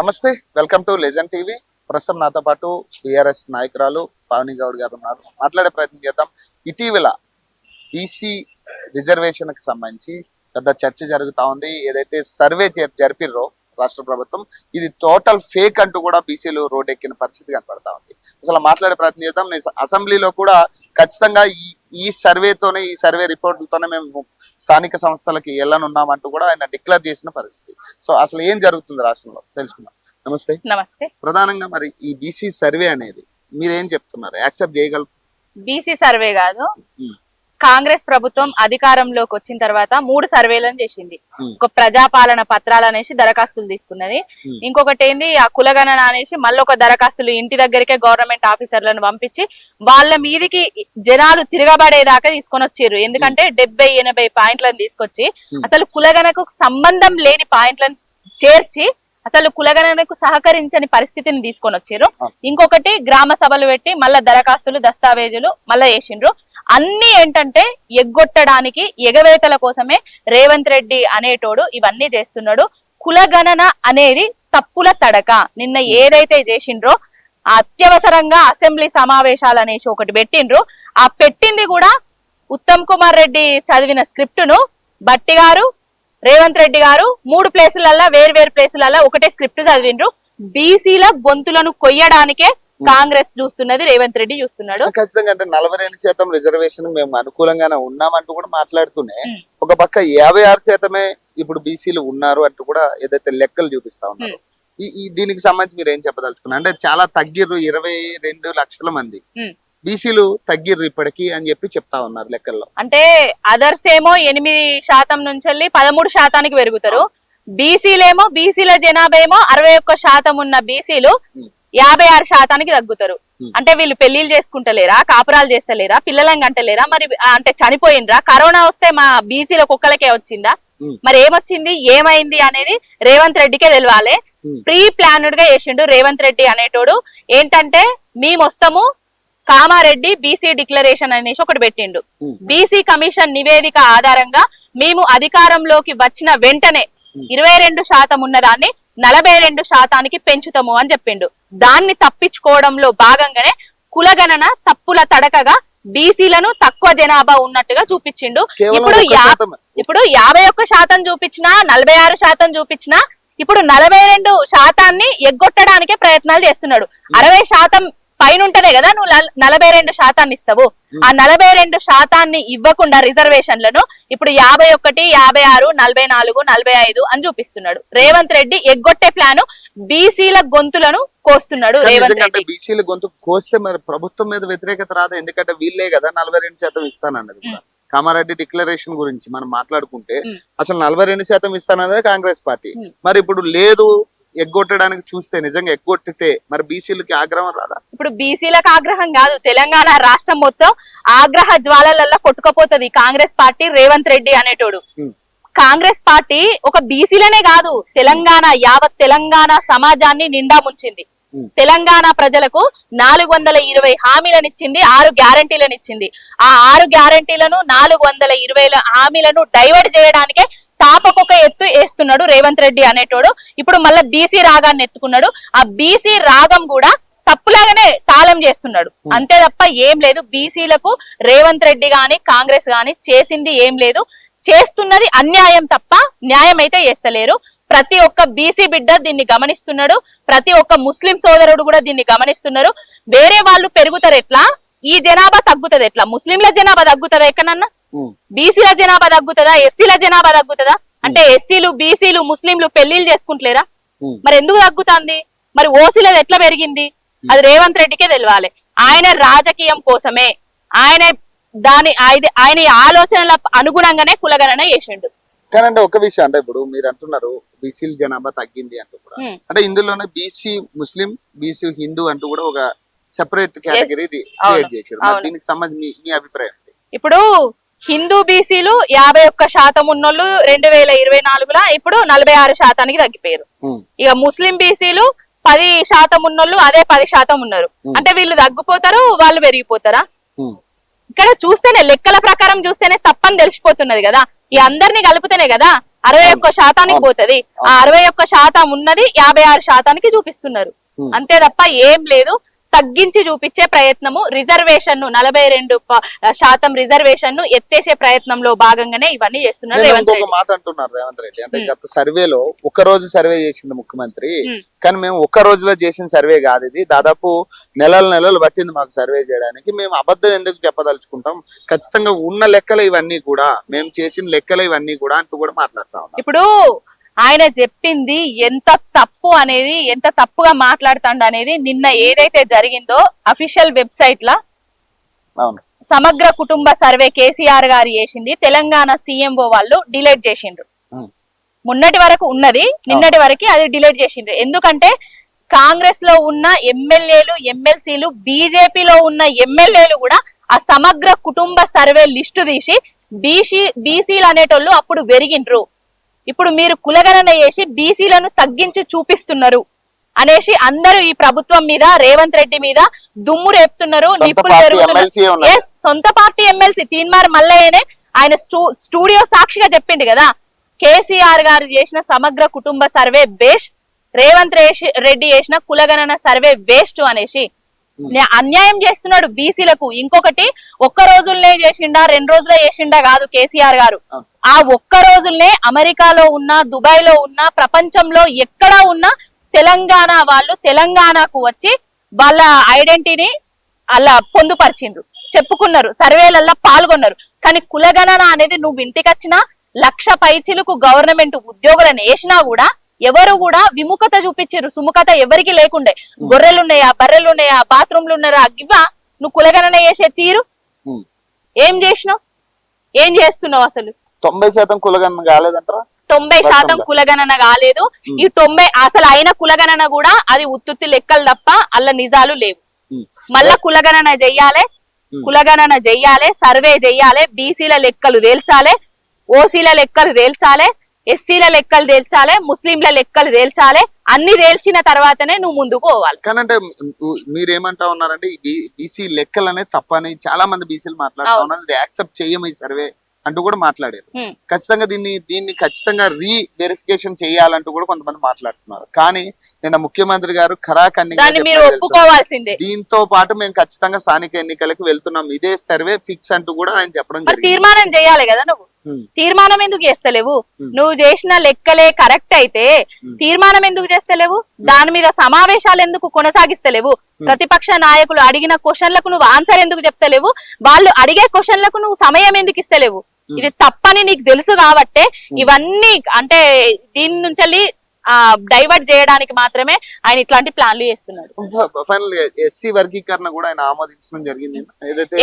నమస్తే, welcome to legend TV. ప్రస్తుతం నాతో పాటు బీఆర్ఎస్ నాయకురాలు పావని గౌడ్ గారు ఉన్నారు. మాట్లాడే ప్రయత్నం చేద్దాం. ఇటీవల బీసీ రిజర్వేషన్ కి సంబంధించి పెద్ద చర్చ జరుగుతా ఉంది. ఏదైతే సర్వే జరిపిర్రో రాష్ట్ర ప్రభుత్వం, ఇది టోటల్ ఫేక్ అంటూ కూడా బీసీలు రోడ్ ఎక్కిన పరిస్థితి కనపడతా ఉంది. అసలు మాట్లాడే ప్రయత్నం చేద్దాం. నేను అసెంబ్లీలో కూడా ఖచ్చితంగా ఈ సర్వేతోనే, ఈ సర్వే రిపోర్టులతోనే మేము స్థానిక సంస్థలకి వెళ్ళనున్నామంటూ కూడా ఆయన డిక్లేర్ చేసిన పరిస్థితి. సో అసలు ఏం జరుగుతుంది రాష్ట్రంలో తెలుసుకుందాం. నమస్తే. నమస్తే. ప్రధానంగా మరి ఈ బీసీ సర్వే అనేది మీరేం చెప్తున్నారు? యాక్సెప్ట్ చేయగలరు? బీసీ సర్వే కాదు, కాంగ్రెస్ ప్రభుత్వం అధికారంలోకి వచ్చిన తర్వాత 3 సర్వేలను చేసింది. ఒక ప్రజాపాలన పత్రాలు అనేసి దరఖాస్తులు తీసుకున్నది, ఇంకొకటి ఏంది ఆ కులగణన అనేసి మళ్ళీ ఒక దరఖాస్తులు ఇంటి దగ్గరికే గవర్నమెంట్ ఆఫీసర్లను పంపించి వాళ్ళ మీదికి జనాలు తిరగబడేదాకా తీసుకొని వచ్చారు. ఎందుకంటే 70-80 పాయింట్లను తీసుకొచ్చి అసలు కులగణకు సంబంధం లేని పాయింట్లను చేర్చి అసలు కులగణనకు సహకరించని పరిస్థితిని తీసుకొని వచ్చారు. ఇంకొకటి గ్రామ సభలు పెట్టి మళ్ళా దరఖాస్తులు దస్తావేజులు మళ్ళా వేసిండ్రు. అన్ని ఏంటంటే ఎగ్గొట్టడానికి, ఎగవేతల కోసమే రేవంత్ రెడ్డి అనేటోడు ఇవన్నీ చేస్తున్నాడు. కులగణన అనేది తప్పుల తడక. నిన్న ఏదైతే చేసిండ్రో అత్యవసరంగా అసెంబ్లీ సమావేశాలు అనేసి ఒకటి పెట్టిండ్రు. ఆ పెట్టింది కూడా ఉత్తమ్ కుమార్ రెడ్డి చదివిన స్క్రిప్ట్ ను బట్టి గారు, రేవంత్ రెడ్డి గారు 3 ప్లేసులల్లా వేరు ప్లేసులల్లా ఒకటే స్క్రిప్ట్ చదివిండ్రు. బీసీల గొంతులను కొయ్యడానికే కాంగ్రెస్ చూస్తున్నది, రేవంత్ రెడ్డి చూస్తున్నాడు. ఖచ్చితంగా అంటే 42% రిజర్వేషన్ మేము అనుకూలంగానే ఉన్నామంటూ కూడా మాట్లాడుతూనే ఒక పక్క 56% ఇప్పుడు బీసీలు ఉన్నారు అంటూ కూడా ఏదైతే లెక్కలు చూపిస్తా ఉన్నారు. దీనికి సంబంధించి మీరు ఏం చెప్పదలుచుకున్నారు? అంటే చాలా తగ్గిర్రు, 22 లక్షల మంది బీసీలు తగ్గిర్రు ఇప్పటికి అని చెప్పి చెప్తా ఉన్నారు లెక్కల్లో. అంటే అదర్స్ ఏమో 8% నుంచి 13% పెరుగుతారు. బీసీలేమో, బీసీల జనాభా ఏమో 61% ఉన్న బీసీలు 56% తగ్గుతారు. అంటే వీళ్ళు పెళ్లిళ్ళు చేసుకుంటలేరా, కాపురాలు చేస్తలేరా, పిల్లలను కంటలేరా, మరి అంటే చనిపోయినరా, కరోనా వస్తే మా బీసీల కుక్కలకే వచ్చిందా, మరి ఏమొచ్చింది ఏమైంది అనేది రేవంత్ రెడ్డికే తెలవాలి. ప్రీ ప్లాన్డ్ గా చేసిండు రేవంత్ రెడ్డి అనేటోడు. ఏంటంటే మేము వస్తాము, కామారెడ్డి బీసీ డిక్లరేషన్ అనేసి ఒకటి పెట్టిండు. బీసీ కమిషన్ నివేదిక ఆధారంగా మేము అధికారంలోకి వచ్చిన వెంటనే 22% ఉన్నదాన్ని 42% పెంచుతాము అని చెప్పిండు. దాన్ని తప్పించుకోవడంలో భాగంగానే కులగణన తప్పుల తడకగా బీసీలను తక్కువ జనాభా ఉన్నట్టుగా చూపించిండు. ఇప్పుడు 51% చూపించినా, 46% చూపించినా, ఇప్పుడు 42% ఎగ్గొట్టడానికే ప్రయత్నాలు చేస్తున్నాడు. 60% పైన ఉంటేనే కదా నువ్వు 42% ఇస్తావు. ఆ 42% ఇవ్వకుండా రిజర్వేషన్లను ఇప్పుడు 51, 56, 44, 45 అని చూపిస్తున్నాడు. రేవంత్ రెడ్డి ఎగ్గొట్టే ప్లాను బీసీల గొంతులను కోస్తున్నాడు. రేవంత్ రెడ్డి బీసీల గొంతు కోస్తే మరి ప్రభుత్వం మీద వ్యతిరేకత రాదు. ఎందుకంటే వీళ్ళే కదా 42% ఇస్తానన్నది. కామారెడ్డి డిక్లరేషన్ గురించి మనం మాట్లాడుకుంటే అసలు 42% ఇస్తానన్నది కాంగ్రెస్ పార్టీ. మరి ఇప్పుడు లేదు, ఎగ్గొట్టడానికి చూస్తే నిజంగా ఎగ్గొట్టితే మరి బీసీలకి ఆగ్రహం రాదా? ఇప్పుడు బీసీలకు ఆగ్రహం కాదు, తెలంగాణ రాష్ట్రం మొత్తం ఆగ్రహ జ్వాలలల్లో కొట్టుకుపోతుంది కాంగ్రెస్ పార్టీ, రేవంత్ రెడ్డి అనేటోడు. కాంగ్రెస్ పార్టీ ఒక బీసీలనే కాదు, యావత్ తెలంగాణ సమాజాన్ని నిండా ముంచింది. తెలంగాణ ప్రజలకు 420 హామీలను ఇచ్చింది, 6 గ్యారంటీలను ఇచ్చింది. ఆ 6 గ్యారంటీలను 420 హామీలను డైవర్ట్ చేయడానికే తాపకొక ఎత్తు వేస్తున్నాడు రేవంత్ రెడ్డి అనేటోడు. ఇప్పుడు మళ్ళీ బీసీ రాగాన్ని ఎత్తుకున్నాడు. ఆ బీసీ రాగం కూడా తప్పులాగానే తాళం చేస్తున్నాడు. అంతే తప్ప ఏం లేదు. బీసీలకు రేవంత్ రెడ్డి గాని కాంగ్రెస్ గాని చేసింది ఏం లేదు. చేస్తున్నది అన్యాయం తప్ప న్యాయం అయితే చేస్తలేరు. ప్రతి ఒక్క బీసీ బిడ్డ దీన్ని గమనిస్తున్నాడు. ప్రతి ఒక్క ముస్లిం సోదరుడు కూడా దీన్ని గమనిస్తున్నారు. వేరే వాళ్ళు పెరుగుతారు ఎట్లా, ఈ జనాభా తగ్గుతుంది ఎట్లా? ముస్లింల జనాభా తగ్గుతుందా ఎక్కడన్నా? బీసీల జనాభా తగ్గుతుందా? ఎస్సీల జనాభా తగ్గుతుందా? అంటే ఎస్సీలు, బీసీలు, ముస్లింలు పెళ్లిళ్ళు చేసుకుంటలేరా? మరి ఎందుకు తగ్గుతుంది? మరి ఓసీలది ఎట్లా పెరిగింది? అది రేవంత్ రెడ్డికే తెలవాలి. ఆయన రాజకీయం కోసమే, ఆయన ఆలోచనల అనుగుణంగానే కులగణన చేసిండు. కానంటే ఒక విషయం, అంటే ఇప్పుడు మీరు అంటున్నారు బీసీల జనాభా తగ్గింది అంటూ కూడా, అంటే ఇందులోనే బీసీ ముస్లిం, బీసీ హిందూ అంటూ కూడా ఒక సెపరేట్ కేటగిరీ క్రియేట్ చేశారు. దీనికి సంబంధించి మీ అభిప్రాయం? ఇప్పుడు హిందూ బీసీలు 51% ఉన్నోళ్ళు 2024లో ఇప్పుడు 46% తగ్గిపోయారు. ఇక ముస్లిం బీసీలు 10% ఉన్నోళ్ళు అదే 10% ఉన్నారు. అంటే వీళ్ళు తగ్గిపోతారు, వాళ్ళు పెరిగిపోతారా? ఇక్కడ చూస్తేనే, లెక్కల ప్రకారం చూస్తేనే తప్పని తెలిసిపోతున్నది కదా. ఈ అందరినీ కలిపితేనే కదా 61% పోతది. ఆ 61% ఉన్నది 56% చూపిస్తున్నారు. అంతే తప్ప ఏం లేదు. తగ్గించి చూపించే ప్రయత్నము, రిజర్వేషన్ ను 42% రిజర్వేషన్ ను ఎత్తేసే ప్రయత్నంలో భాగంగానే ఇవన్నీ చేస్తున్నారు రేవంత్ రెడ్డి. మాట అంటున్నారు రేవంత్ రెడ్డి. అంటే గత సర్వేలో ఒక రోజు సర్వే చేసిండు ముఖ్యమంత్రి, కానీ మేము ఒక్క రోజులో చేసిన సర్వే కాదు ఇది, దాదాపు నెలలు పట్టింది మాకు సర్వే చేయడానికి. మేము అబద్ధం ఎందుకు చెప్పదలుచుకుంటాం, ఖచ్చితంగా ఉన్న లెక్కలు ఇవన్నీ కూడా, మేము చేసిన లెక్కలు ఇవన్నీ కూడా అంటూ కూడా మాట్లాడుతా ఉన్నాం. ఇప్పుడు ఆయన చెప్పింది ఎంత తప్పు అనేది, ఎంత తప్పుగా మాట్లాడుతాడు అనేది నిన్న ఏదైతే జరిగిందో అఫీషియల్ వెబ్సైట్ లా సమగ్ర కుటుంబ సర్వే కేసీఆర్ గారు చేసింది, తెలంగాణ సీఎంఓ వాళ్ళు డిలీట్ చేసిండ్రు. మొన్నటి వరకు ఉన్నది, నిన్నటి వరకు అది డిలీట్ చేసిండ్రు. ఎందుకంటే కాంగ్రెస్ లో ఉన్న ఎమ్మెల్యేలు, ఎమ్మెల్సీలు, బీజేపీలో ఉన్న ఎమ్మెల్యేలు కూడా ఆ సమగ్ర కుటుంబ సర్వే లిస్టు తీసి బీసీలు అనేటోళ్ళు అప్పుడు వెరిగిండ్రు. ఇప్పుడు మీరు కులగణన చేసి బీసీలను తగ్గించి చూపిస్తున్నారు అనేసి అందరూ ఈ ప్రభుత్వం మీద, రేవంత్ రెడ్డి మీద దుమ్ము రేపుతున్నారు. సొంత పార్టీ ఎమ్మెల్సీ తీన్మార్ మల్లయ్యనే ఆయన స్టూడియో సాక్షిగా చెప్పిండు కదా, కేసీఆర్ గారు చేసిన సమగ్ర కుటుంబ సర్వే బేస్ట్, రేవంత్ రెడ్డి చేసిన కులగణన సర్వే వేస్ట్ అనేసి అన్యాయం చేస్తున్నాడు బీసీలకు. ఇంకొకటి, ఒక్క రోజులనే చేసిండా, 2 రోజులే చేసిండా కాదు కేసీఆర్ గారు. ఆ ఒక్క రోజులనే అమెరికాలో ఉన్న, దుబాయ్ లో ఉన్న, ప్రపంచంలో ఎక్కడా ఉన్న తెలంగాణ వాళ్ళు తెలంగాణకు వచ్చి వాళ్ళ ఐడెంటిటీని అలా పొందుపరిచిండ్రు, చెప్పుకున్నారు, సర్వేలల్లో పాల్గొన్నారు. కానీ కులగణన అనేది నువ్వు ఇంటికి వచ్చినా 1,00,000 పైచిలకు గవర్నమెంట్ ఉద్యోగులను వేసినా కూడా ఎవరు కూడా విముఖత చూపించారు. సుముఖత ఎవరికి లేకుండే. గొర్రెలున్నాయా, బర్రెలున్నాయా, బాత్రూమ్లు ఉన్నారా, ఇవ్వా నువ్వు కులగణన చేసే తీరు? ఏం చేసినావు, ఏం చేస్తున్నావు? అసలు 90% కులగణన కాలేదంటారా? 90% కులగణన కాలేదు. ఈ 90 అసలు అయిన కులగణన కూడా అది ఉత్తుత్తి లెక్కలు తప్ప అల్ల నిజాలు లేవు. మళ్ళా కులగణన చెయ్యాలి, సర్వే చెయ్యాలి, బీసీల లెక్కలు తేల్చాలి, ఓసీల లెక్కలు తేల్చాలి, ఎస్సీల లెక్కలు తేల్చాలి, ముస్లింల లెక్కలు తేల్చాలి. అన్ని తేల్చిన తర్వాతనే నువ్వు ముందుకు పోవాలి. కానంటే మీరేమంటా ఉన్నారంటే ఈ బీసీ లెక్కలు అనేది తప్పని చాలా మంది బీసీలు మాట్లాడుతూ ఉన్నారు. ఇది యాక్సెప్ట్ చెయ్యము ఈ సర్వే అంటూ కూడా మాట్లాడారు. ఖచ్చితంగా దీన్ని ఖచ్చితంగా వెరిఫికేషన్ చేయాలంటూ కూడా కొంతమంది మాట్లాడుతున్నారు. కానీ నిన్న ముఖ్యమంత్రి గారు మీరు ఒప్పుకోవాల్సిందే, దీంతో పాటు మేము ఖచ్చితంగా స్థానిక ఎన్నికలకు వెళ్తున్నాం, ఇదే సర్వే ఫిక్స్ అంటూ కూడా ఆయన చెప్పడం జరిగింది. తీర్మానం చేయాలి కదా నువ్వు. తీర్మానం ఎందుకు చేస్తలేవు? నువ్వు చేసిన లెక్కలే కరెక్ట్ అయితే తీర్మానం ఎందుకు చేస్తలేవు? దాని మీద సమావేశాలు ఎందుకు కొనసాగిస్తలేవు? ప్రతిపక్ష నాయకులు అడిగిన క్వశ్చన్లకు నువ్వు ఆన్సర్ ఎందుకు చెప్తలేవు? వాళ్ళు అడిగే క్వశ్చన్లకు నువ్వు సమయం ఎందుకు ఇస్తలేవు? ఇది తప్పని నీకు తెలుసు కాబట్టే ఇవన్నీ, అంటే దీని నుంచి డైవర్ట్ చేయడానికి మాత్రమే ఆయన ఇట్లాంటి ప్లాన్లు చేస్తున్నాడు. ఫైనల్ ఎస్సీ వర్గీకరణ కూడా ఆయన ఆమోదించడం జరిగింది.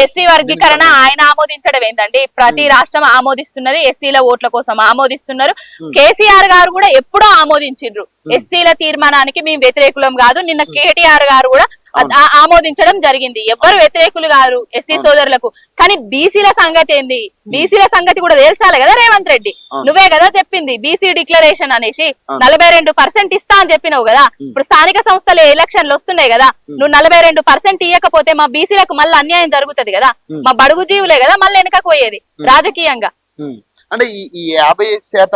ఎస్సీ వర్గీకరణ ఆయన ఆమోదించడం ఏంటండి? ప్రతి రాష్ట్రం ఆమోదిస్తున్నది, ఎస్సీల ఓట్ల కోసం ఆమోదిస్తున్నారు. కేసీఆర్ గారు కూడా ఎప్పుడో ఆమోదించిండ్రు ఎస్సీల తీర్మానానికి మేము వ్యతిరేకులం కాదు. నిన్న కేటీఆర్ గారు కూడా ఆమోదించడం జరిగింది. ఎవ్వరు వ్యతిరేకులు గారు ఎస్సీ సోదరులకు. కానీ బీసీల సంగతి ఏంది? బీసీల సంగతి కూడా తేల్చాలి కదా రేవంత్ రెడ్డి. నువ్వే కదా చెప్పింది బీసీ డిక్లరేషన్ అనేసి 42% ఇస్తా అని చెప్పినావు కదా. ఇప్పుడు స్థానిక సంస్థల ఎలక్షన్లు వస్తున్నాయి కదా, నువ్వు 42% ఇవ్వకపోతే మా బీసీలకు మళ్ళీ అన్యాయం జరుగుతుంది కదా. మా బడుగు జీవులే కదా మళ్ళీ వెనకకు పోయేది రాజకీయంగా. అంటే ఈ 50%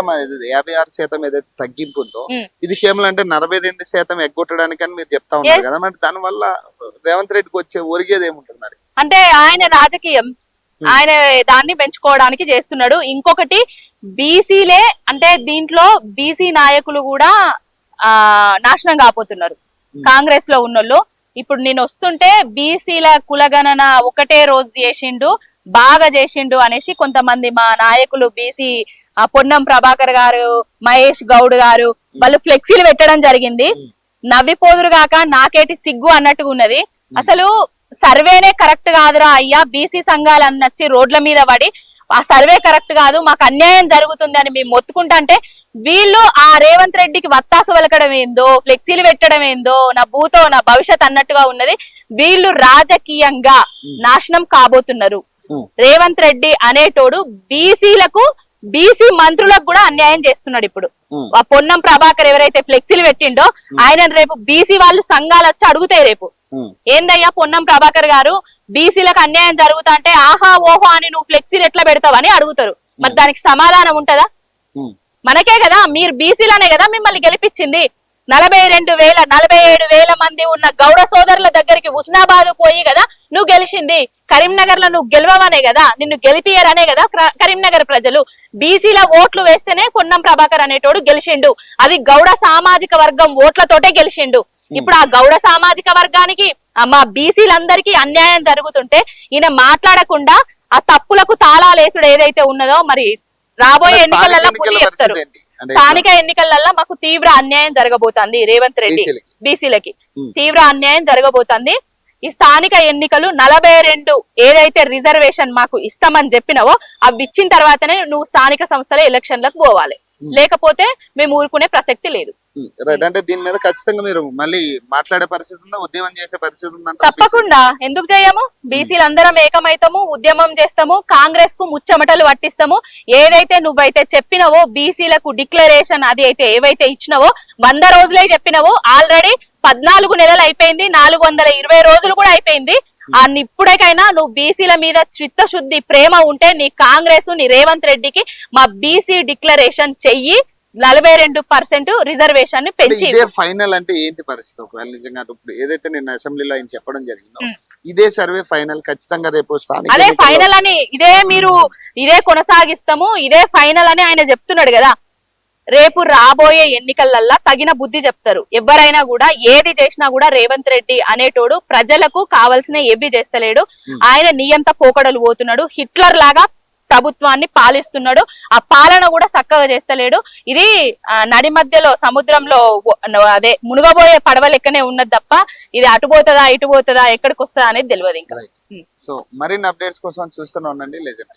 56% ఏదైతే తగ్గింపు ఉందో ఇది కేవలం అంటే 42% ఎగ్గొట్టడానికి అని మీరు చెప్తా ఉన్నారు కదా. మరి దాని వల్ల రేవంత్ రెడ్డికి వచ్చే ఒరిగేది ఏముంటుంది మరి? అంటే ఆయన రాజకీయం, ఆయన దాన్ని పెంచుకోవడానికి చేస్తున్నాడు. ఇంకొకటి బీసీలే, అంటే దీంట్లో బీసీ నాయకులు కూడా నాశనం కాపోతున్నారు కాంగ్రెస్ లో ఉన్నోళ్ళు. ఇప్పుడు నేను వస్తుంటే బీసీల కులగణన ఒకటే రోజు చేసిండు, బాగా చేసిండు అనేసి కొంతమంది మా నాయకులు బీసీ పొన్నం ప్రభాకర్ గారు, మహేష్ గౌడ్ గారు వాళ్ళు ఫ్లెక్సీలు పెట్టడం జరిగింది. నవ్విపోదురు గాక నాకేటి సిగ్గు అన్నట్టుగా ఉన్నది. అసలు సర్వేనే కరెక్ట్ కాదురా అయ్యా, బీసీ సంఘాలు అన్నచ్చి రోడ్ల మీద పడి ఆ సర్వే కరెక్ట్ కాదు, మాకు అన్యాయం జరుగుతుంది అని మేము మొత్తుకుంటే వీళ్ళు ఆ రేవంత్ రెడ్డికి వత్తాసు వలకడం ఏందో, ఫ్లెక్సీలు పెట్టడం ఏందో, నా భూతో నా భవిష్యత్ అన్నట్టుగా ఉన్నది. వీళ్ళు రాజకీయంగా నాశనం కాబోతున్నారు. రేవంత్ రెడ్డి అనేటోడు బీసీలకు, బీసీ మంత్రులకు కూడా అన్యాయం చేస్తున్నాడు. ఇప్పుడు ఆ పొన్నం ప్రభాకర్ ఎవరైతే ఫ్లెక్సీలు పెట్టిండో ఆయన రేపు బీసీ వాళ్ళు సంఘాలు వచ్చి అడుగుతాయి రేపు, ఏందయ్యా పొన్నం ప్రభాకర్ గారు బీసీలకు అన్యాయం జరుగుతా అంటే ఆహా ఓహో అని నువ్వు ఫ్లెక్సీలు ఎట్లా పెడతావని అడుగుతారు. మరి దానికి సమాధానం ఉంటదా? మనకే కదా, మీరు బీసీలనే కదా మిమ్మల్ని గెలిపించింది. 47,000 మంది ఉన్న గౌడ సోదరుల దగ్గరికి హుస్నాబాద్ పోయి కదా నువ్వు గెలిచింది. కరీంనగర్ లో నువ్వు గెలవనే కదా, నిన్ను గెలిపియరనే కదా కరీంనగర్ ప్రజలు. బీసీల ఓట్లు వేస్తేనే పొన్నం ప్రభాకర్ అనేటోడు గెలిచిండు. అది గౌడ సామాజిక వర్గం ఓట్లతోటే గెలిచిండు. ఇప్పుడు ఆ గౌడ సామాజిక వర్గానికి మా బీసీలందరికీ అన్యాయం జరుగుతుంటే ఈయన మాట్లాడకుండా ఆ తప్పులకు తాళాలేసుడు ఏదైతే ఉన్నదో, మరి రాబోయే ఎన్నికలలో బుద్ధి చెప్తారు. స్థానిక ఎన్నికలలో మాకు తీవ్ర అన్యాయం జరగబోతుంది రేవంత్ రెడ్డి. బీసీలకి తీవ్ర అన్యాయం జరగబోతుంది. ఈ స్థానిక ఎన్నికలు 42 ఏదైతే రిజర్వేషన్ మాకు ఇస్తామని చెప్పినావో అవి ఇచ్చిన తర్వాతనే నువ్వు స్థానిక సంస్థల ఎలక్షన్లకు పోవాలి, లేకపోతే మేము ఊరుకునే ప్రసక్తి లేదు. రైట్. అంటే దీని మీద ఖచ్చితంగా మీరు మళ్ళీ మాట్లాడే పరిస్థితి ఉందా, ఉద్యమం చేసే పరిస్థితి ఉందా? తప్పకుండా, ఎందుకు చేయము? బీసీలు అందరం ఏకమైతాము, ఉద్యమం చేస్తాము, కాంగ్రెస్ కు ముచ్చమటలు పట్టిస్తాము. ఏదైతే నువ్వైతే చెప్పినవో బీసీలకు డిక్లరేషన్ అది అయితే ఏవైతే ఇచ్చినవో 100 రోజులే చెప్పినవో ఆల్రెడీ 14 నెలలు అయిపోయింది, 420 రోజులు కూడా అయిపోయింది. ఇప్పుడైకైనా నువ్వు బీసీల మీద చిత్తశుద్ధి ప్రేమ ఉంటే నీ కాంగ్రెస్ నీ రేవంత్ రెడ్డికి మా బీసీ డిక్లరేషన్ చెయ్యి, 42% రిజర్వేషన్ ని పెంచి. ఇదే ఫైనల్ అంటే ఏంటి పరిస్థితి? ఒకవేళ నిజంగా ఇప్పుడు ఏదైతే నేను అసెంబ్లీలో ఆయన చెప్పడం జరిగిందో ఇదే సర్వే ఫైనల్, ఖచ్చితంగా రేపు స్థానిక అదే ఫైనల్ అని, ఇదే మీరు ఇదే కొనసాగిస్తాము, ఇదే ఫైనల్ అని ఆయన చెప్తున్నాడు కదా. రేపు రాబోయే ఎన్నికలల్లా తగిన బుద్ధి చెప్తారు. ఎవరైనా కూడా ఏది చేసినా కూడా రేవంత్ రెడ్డి అనేటోడు ప్రజలకు కావాల్సిన ఏవి చేస్తలేడు. ఆయన నియంత పోకడలు పోతున్నాడు, హిట్లర్ లాగా ప్రభుత్వాన్ని పాలిస్తున్నాడు. ఆ పాలన కూడా చక్కగా చేస్తలేడు. ఇది నడి మధ్యలో సముద్రంలో అదే మునుగబోయే పడవ లెక్కనే ఉన్నది తప్ప ఇది అటు పోతుందా ఇటు పోతుందా ఎక్కడికి వస్తుందా అనేది తెలియదు ఇంకా. సో మరిన్ని అప్డేట్స్ కోసం చూస్తూనే ఉండండి లెజెండ్.